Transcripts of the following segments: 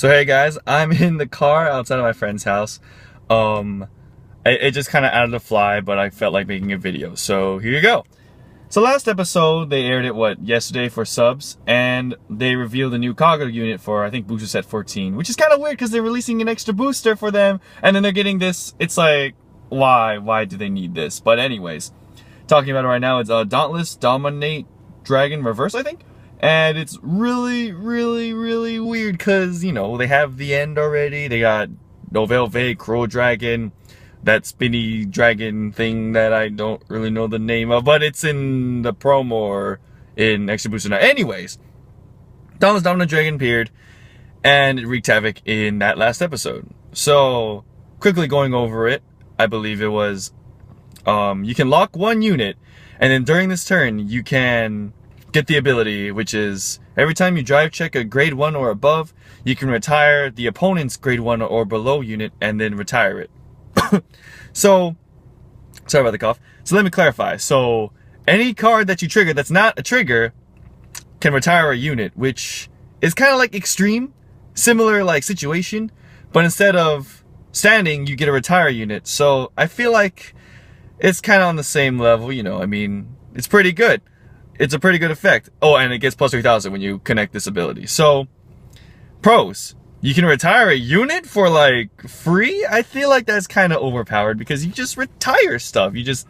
So hey guys, I'm in the car outside of my friend's house. It just kind of out of the fly, but I felt like making a video. So here you go. So last episode, they aired it, yesterday for subs, and they revealed a new cargo unit for, I think, booster set 14, which is kind of weird because they're releasing an extra booster for them, and then they're getting this. It's like, why? Why do they need this? But anyways, talking about it right now, it's Dauntless, Dominate, Dragon, Reverse, I think? And it's really weird because, you know, they have the end already. They got Novelve, Crow Dragon, that spinny dragon thing that I don't really know the name of, but it's in the promo or in Extra Booster now. Anyways, Dauntless Dominant Dragon appeared, and it wreaked havoc in that last episode. So, quickly going over it, I believe it was, you can lock one unit, and then during this turn, you can get the ability, which is, every time you drive check a grade 1 or above, you can retire the opponent's grade 1 or below unit, and then retire it. So, sorry about the cough. So let me clarify. So, any card that you trigger that's not a trigger can retire a unit, which is kind of like extreme, similar like situation, but instead of standing, you get a retire unit. So, I feel like it's kind of on the same level, you know, I mean, it's pretty good. It's a pretty good effect. Oh, and it gets plus 3,000 when you connect this ability. So, pros. You can retire a unit for like free? I feel like that's kind of overpowered because you just retire stuff. You just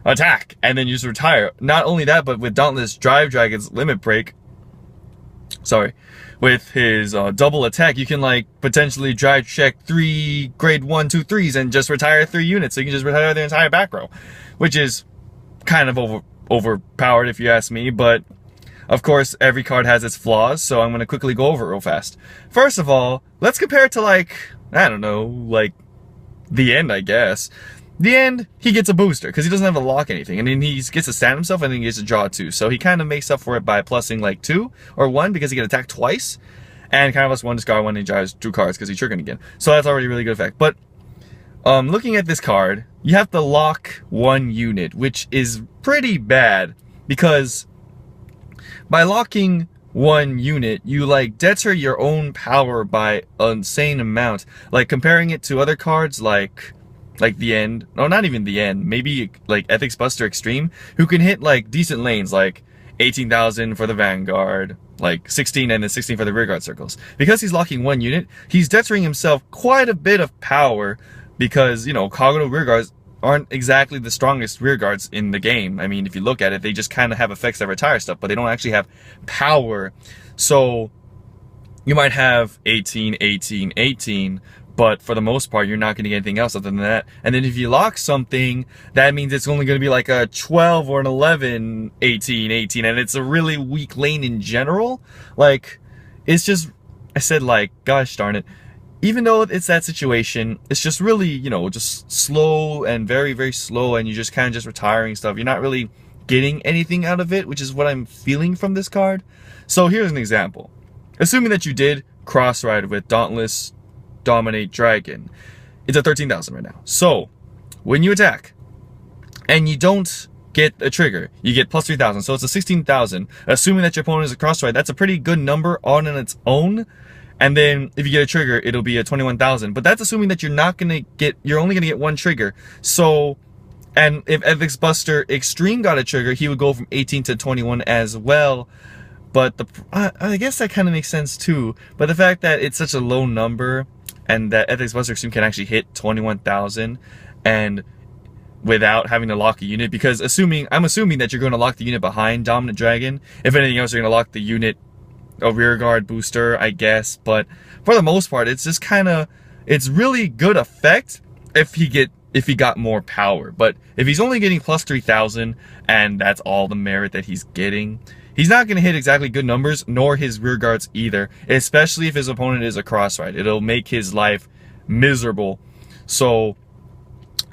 attack and then you just retire. Not only that, but with Dauntless Drive Dragon's Limit Break, with his double attack, you can like potentially drive check 3 grade 1, 2, 3s and just retire 3 units. So you can just retire the entire back row, which is kind of overpowered if you ask me, but of course, every card has its flaws, so I'm going to quickly go over it real fast. First of all, let's compare it to like, I don't know, like the end, I guess. The end, he gets a booster because he doesn't have to lock anything, and then he gets to stand himself and then he gets to draw 2. So he kind of makes up for it by plussing like 2 or 1 because he can attack twice, and kind of plus 1, discard 1, and he drives 2 cards because he's triggering again. So that's already a really good effect. But looking at this card, you have to lock 1 unit, which is pretty bad because by locking 1 unit, you like deter your own power by an insane amount. Like comparing it to other cards like the end, no, not even the end, maybe like Ethics Buster Extreme, who can hit like decent lanes, like 18,000 for the Vanguard, like 16 and then 16 for the rearguard circles. Because he's locking 1 unit, he's deterring himself quite a bit of power because, you know, cognitive rearguards aren't exactly the strongest rearguards in the game. I mean, if you look at it, they just kind of have effects that retire stuff, but they don't actually have power. So you might have 18, 18, 18, but for the most part, you're not going to get anything else other than that. And then if you lock something, that means it's only going to be like a 12 or an 11, 18, 18, and it's a really weak lane in general. Like, it's just, I said like, gosh darn it. Even though it's that situation, it's just really, you know, just slow and very slow, and you're just kind of just retiring stuff. You're not really getting anything out of it, which is what I'm feeling from this card. So here's an example. Assuming that you did cross-ride with Dauntless Dominate Dragon, it's at 13,000 right now. So when you attack and you don't get a trigger, you get plus 3,000. So it's a 16,000. Assuming that your opponent is a cross-ride, that's a pretty good number on its own. And then if you get a trigger, it'll be a 21,000. But that's assuming that you're only gonna get 1 trigger. So, and if Ethics Buster Extreme got a trigger, he would go from 18 to 21 as well. But I guess that kind of makes sense too. But the fact that it's such a low number, and that Ethics Buster Extreme can actually hit 21,000, and without having to lock a unit, because I'm assuming that you're going to lock the unit behind Dominant Dragon. If anything else, you're going to lock the unit a rearguard booster, I guess, but for the most part, it's just kind of, it's really good effect if he got more power. But if he's only getting plus 3,000 and that's all the merit that he's getting, he's not going to hit exactly good numbers, nor his rearguards either, especially if his opponent is a cross-ride. It'll make his life miserable. So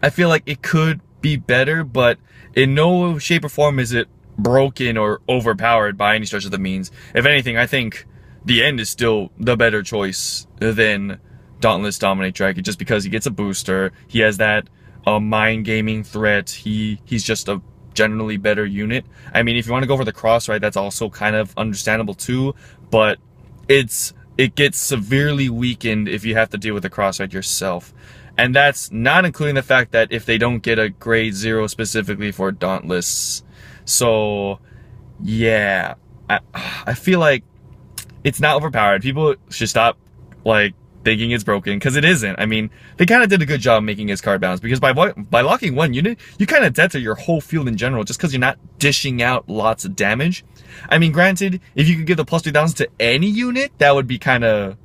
I feel like it could be better, but in no shape or form is it broken or overpowered by any stretch of the means. If anything, I think the end is still the better choice than Dauntless Dominate Dragon, just because he gets a booster, he has that mind gaming threat, he's just a generally better unit. I mean, if you want to go for the cross ride, that's also kind of understandable too, but it's it gets severely weakened if you have to deal with the cross-ride yourself. And that's not including the fact that if they don't get a grade 0 specifically for Dauntless. So, yeah. I feel like it's not overpowered. People should stop, like, thinking it's broken, because it isn't. I mean, they kind of did a good job making his card balance, because by locking one unit, you kind of dead to your whole field in general, just because you're not dishing out lots of damage. I mean, granted, if you could give the plus 3000s to any unit, that would be kind of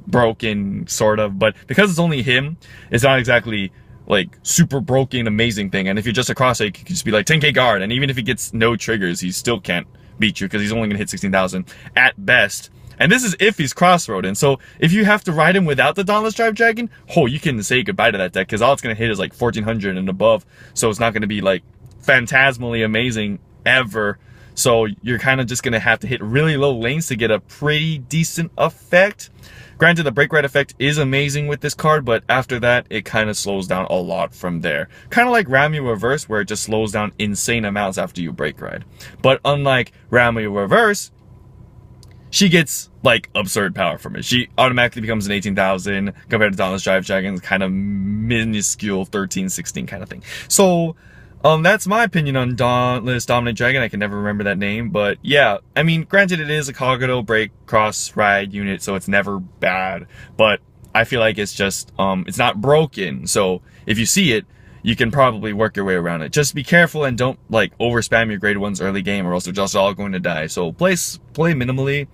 broken, sort of, but because it's only him, it's not exactly like super broken amazing thing. And if you're just a cross, you could just be like 10k guard, and even if he gets no triggers, he still can't beat you, because he's only gonna hit 16,000 at best. And this is if he's crossroad. And so if you have to ride him without the Dauntless Drive Dragon, oh, you can say goodbye to that deck, because all it's going to hit is like 1400 and above. So it's not going to be like phantasmally amazing ever. So you're kind of just going to have to hit really low lanes to get a pretty decent effect. Granted, the break ride effect is amazing with this card, but after that, it kind of slows down a lot from there. Kind of like Ramu Reverse, where it just slows down insane amounts after you break ride. But unlike Ramu Reverse, she gets, like, absurd power from it. She automatically becomes an 18,000 compared to Dauntless Drive Dragon's kind of minuscule 13, 16 kind of thing. So, that's my opinion on Dauntless Dominant Dragon. I can never remember that name, but yeah. I mean, granted, it is a Kagado break cross ride unit, so it's never bad. But I feel like it's just, it's not broken. So, if you see it, you can probably work your way around it. Just be careful and don't, like, over spam your grade 1s early game, or else they're just all going to die. So play minimally,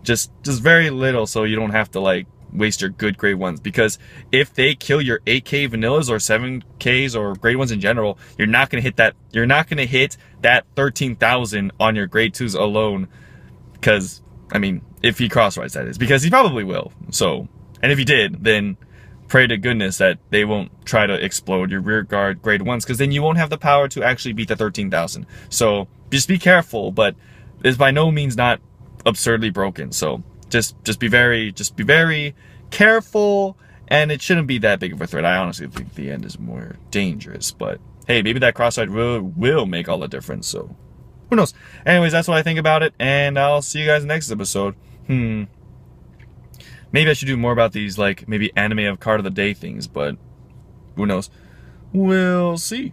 just very little, so you don't have to, like, waste your good grade 1s. Because if they kill your 8k vanillas or 7ks or grade 1s in general, you're not gonna hit that. You're not gonna hit that 13,000 on your grade 2s alone. Because, I mean, if he cross rides, that is, because he probably will. So, and if he did, then pray to goodness that they won't try to explode your rear guard grade 1s, because then you won't have the power to actually beat the 13,000. So just be careful, but it's by no means not absurdly broken. So just be very careful, and it shouldn't be that big of a threat. I honestly think the end is more dangerous, but hey, maybe that cross-side will make all the difference. So who knows? Anyways, that's what I think about it, and I'll see you guys next episode. Maybe I should do more about these, like, maybe anime of card of the day things, but who knows? We'll see.